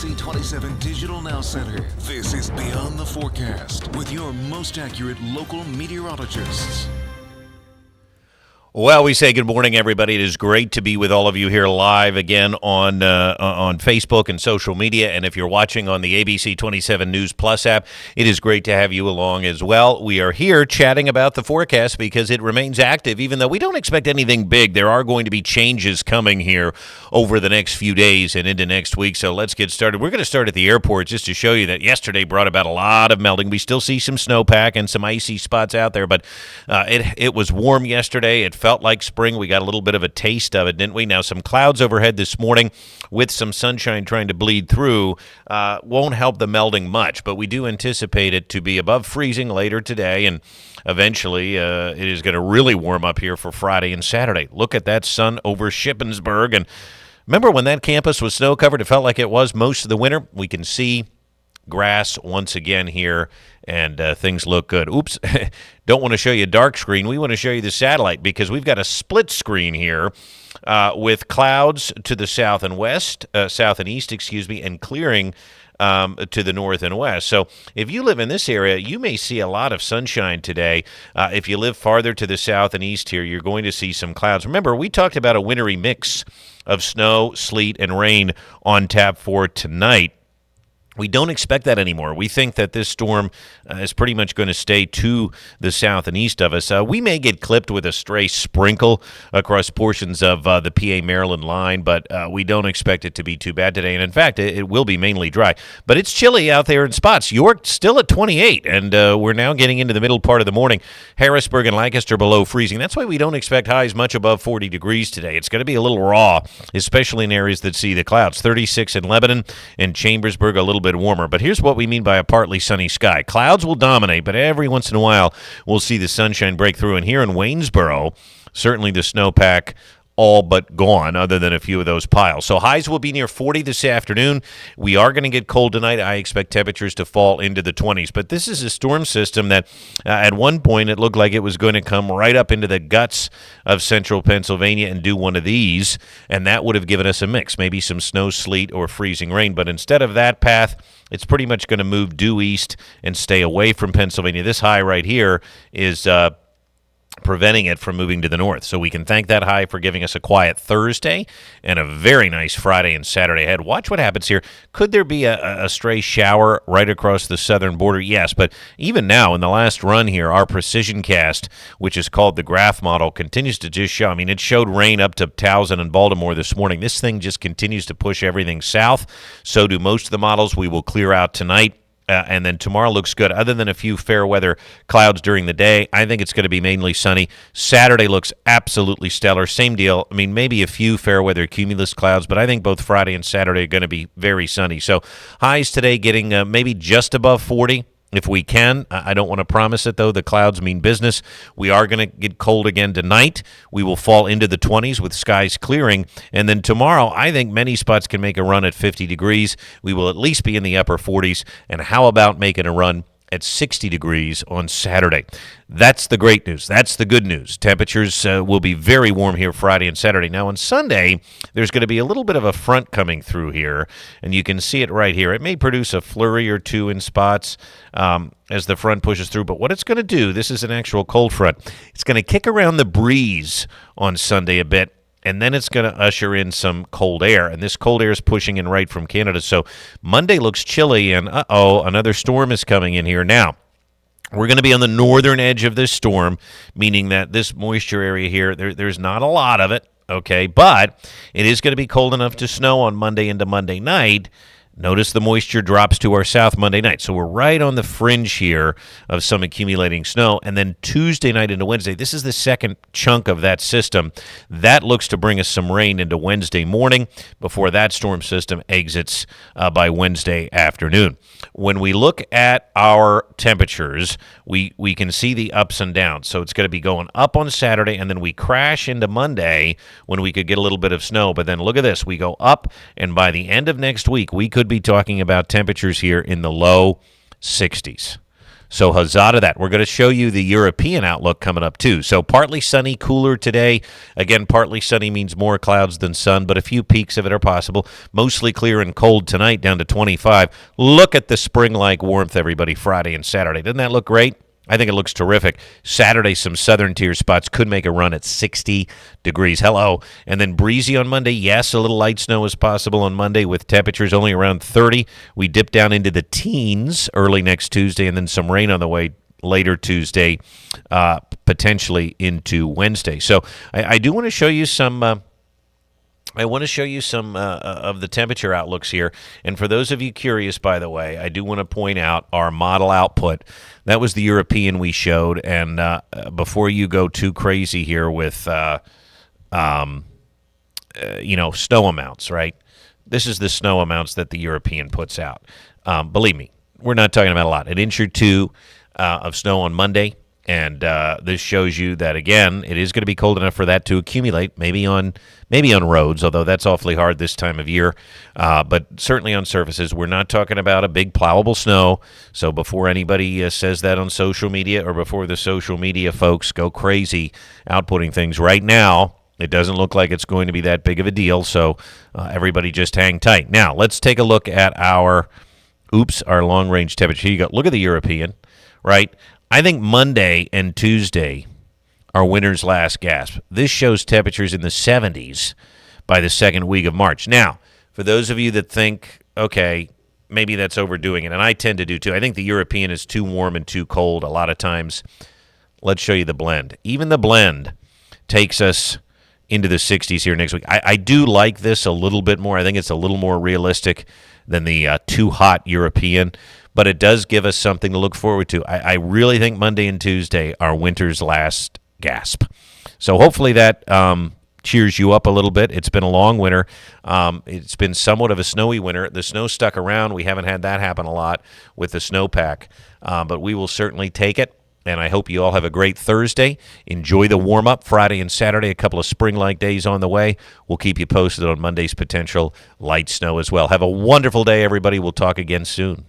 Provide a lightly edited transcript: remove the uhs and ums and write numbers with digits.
ABC 27 Digital Now Center. This is Beyond the Forecast with your most accurate local meteorologists. Well, we say good morning, everybody. It is great to be with all of you here live again on Facebook and social media. And if you're watching on the ABC 27 News Plus app, it is great to have you along as well. We are here chatting about the forecast because it remains active, even though we don't expect anything big. There are going to be changes coming here over the next few days and into next week. So let's get started. We're going to start at the airport just to show you that yesterday brought about a lot of melting. We still see some snowpack and some icy spots out there, but it was warm yesterday. It felt like spring. We got a little bit of a taste of it, didn't we? Now, some clouds overhead this morning with some sunshine trying to bleed through won't help the melting much, but we do anticipate it to be above freezing later today, and eventually it is going to really warm up here for Friday and Saturday. Look at that sun over Shippensburg, and remember when that campus was snow-covered? It felt like it was most of the winter. We can see grass once again here, and things look good. Oops, don't want to show you a dark screen. We want to show you the satellite because we've got a split screen here with clouds to the south and west, south and east, and clearing to the north and west. So if you live in this area, you may see a lot of sunshine today. If you live farther to the south and east here, you're going to see some clouds. Remember, we talked about a wintry mix of snow, sleet, and rain on tap for tonight. We don't expect that anymore. We think that this storm is pretty much going to stay to the south and east of us. We may get clipped with a stray sprinkle across portions of the PA-Maryland line, but we don't expect it to be too bad today. And, in fact, it will be mainly dry. But it's chilly out there in spots. York still at 28, and we're now getting into the middle part of the morning. Harrisburg and Lancaster below freezing. That's why we don't expect highs much above 40 degrees today. It's going to be a little raw, especially in areas that see the clouds. 36 in Lebanon and Chambersburg, a little bit warmer. But here's what we mean by a partly sunny sky. Clouds will dominate, but every once in a while we'll see the sunshine break through. And here in Waynesboro, certainly the snowpack all but gone other than a few of those piles. So highs will be near 40 this afternoon. We are going to get cold tonight. I expect temperatures to fall into the 20s. But this is a storm system that at one point it looked like it was going to come right up into the guts of central Pennsylvania and do one of these, and that would have given us a mix, maybe some snow, sleet, or freezing rain. But instead of that path, it's pretty much going to move due east and stay away from Pennsylvania. This high right here is preventing it from moving to the north. So we can thank that high for giving us a quiet Thursday and a very nice Friday and Saturday ahead. Watch what happens here. Could there be a stray shower right across the southern border? Yes, but even now in the last run here, our precision cast, which is called the graph model, continues to just show. I mean, it showed rain up to Towson and Baltimore this morning. This thing just continues to push everything south. So do most of the models. We will clear out tonight. And then tomorrow looks good. Other than a few fair weather clouds during the day, I think it's going to be mainly sunny. Saturday looks absolutely stellar. Same deal. I mean, maybe a few fair weather cumulus clouds, but I think both Friday and Saturday are going to be very sunny. So highs today getting maybe just above 40. If we can. I don't want to promise it, though. The clouds mean business. We are going to get cold again tonight. We will fall into the 20s with skies clearing. And then tomorrow, I think many spots can make a run at 50 degrees. We will at least be in the upper 40s. And how about making a run at 60 degrees on Saturday? That's the great news. That's the good news. Temperatures will be very warm here Friday and Saturday. Now on Sunday, there's going to be a little bit of a front coming through here, and you can see it right here. It may produce a flurry or two in spots as the front pushes through, but what it's going to do, this is an actual cold front, it's going to kick around the breeze on Sunday a bit, and then it's going to usher in some cold air, and this cold air is pushing in right from Canada. So Monday looks chilly, and another storm is coming in here. Now, we're going to be on the northern edge of this storm, meaning that this moisture area here, there's not a lot of it, okay, but it is going to be cold enough to snow on Monday into Monday night. Notice the moisture drops to our south Monday night. So we're right on the fringe here of some accumulating snow. And then Tuesday night into Wednesday, this is the second chunk of that system. That looks to bring us some rain into Wednesday morning before that storm system exits by Wednesday afternoon. When we look at our temperatures, we can see the ups and downs. So it's going to be going up on Saturday, and then we crash into Monday when we could get a little bit of snow. But then look at this. We go up, and by the end of next week, we could be talking about temperatures here in the low 60s. So huzzah to that. We're going to show you the European outlook coming up too. So partly sunny, cooler today. Again, partly sunny means more clouds than sun, but a few peaks of it are possible. Mostly clear and cold tonight, down to 25. Look at the spring-like warmth, everybody, Friday and Saturday. Doesn't that look great? I think it looks terrific. Saturday, some southern tier spots could make a run at 60 degrees. Hello. And then breezy on Monday. Yes, a little light snow is possible on Monday with temperatures only around 30. We dip down into the teens early next Tuesday, and then some rain on the way later Tuesday, potentially into Wednesday. So I do want to show you some... I want to show you some of the temperature outlooks here. And for those of you curious, by the way, I do want to point out our model output. That was the European we showed. And before you go too crazy here with, snow amounts, right? This is the snow amounts that the European puts out. Believe me, we're not talking about a lot. An inch or two of snow on Monday. And this shows you that, again, it is going to be cold enough for that to accumulate, maybe on roads, although that's awfully hard this time of year, but certainly on surfaces. We're not talking about a big plowable snow, so before anybody says that on social media or before the social media folks go crazy outputting things right now, it doesn't look like it's going to be that big of a deal, so everybody just hang tight. Now, let's take a look at our long-range temperature. Here you go. Look at the European, right? I think Monday and Tuesday are winter's last gasp. This shows temperatures in the 70s by the second week of March. Now, for those of you that think, okay, maybe that's overdoing it, and I tend to do too. I think the European is too warm and too cold a lot of times. Let's show you the blend. Even the blend takes us into the 60s here next week. I do like this a little bit more. I think it's a little more realistic than the too hot European, but it does give us something to look forward to. I really think Monday and Tuesday are winter's last gasp. So hopefully that cheers you up a little bit. It's been a long winter. It's been somewhat of a snowy winter. The snow stuck around. We haven't had that happen a lot with the snowpack, but we will certainly take it. And I hope you all have a great Thursday. Enjoy the warm-up Friday and Saturday, a couple of spring-like days on the way. We'll keep you posted on Monday's potential light snow as well. Have a wonderful day, everybody. We'll talk again soon.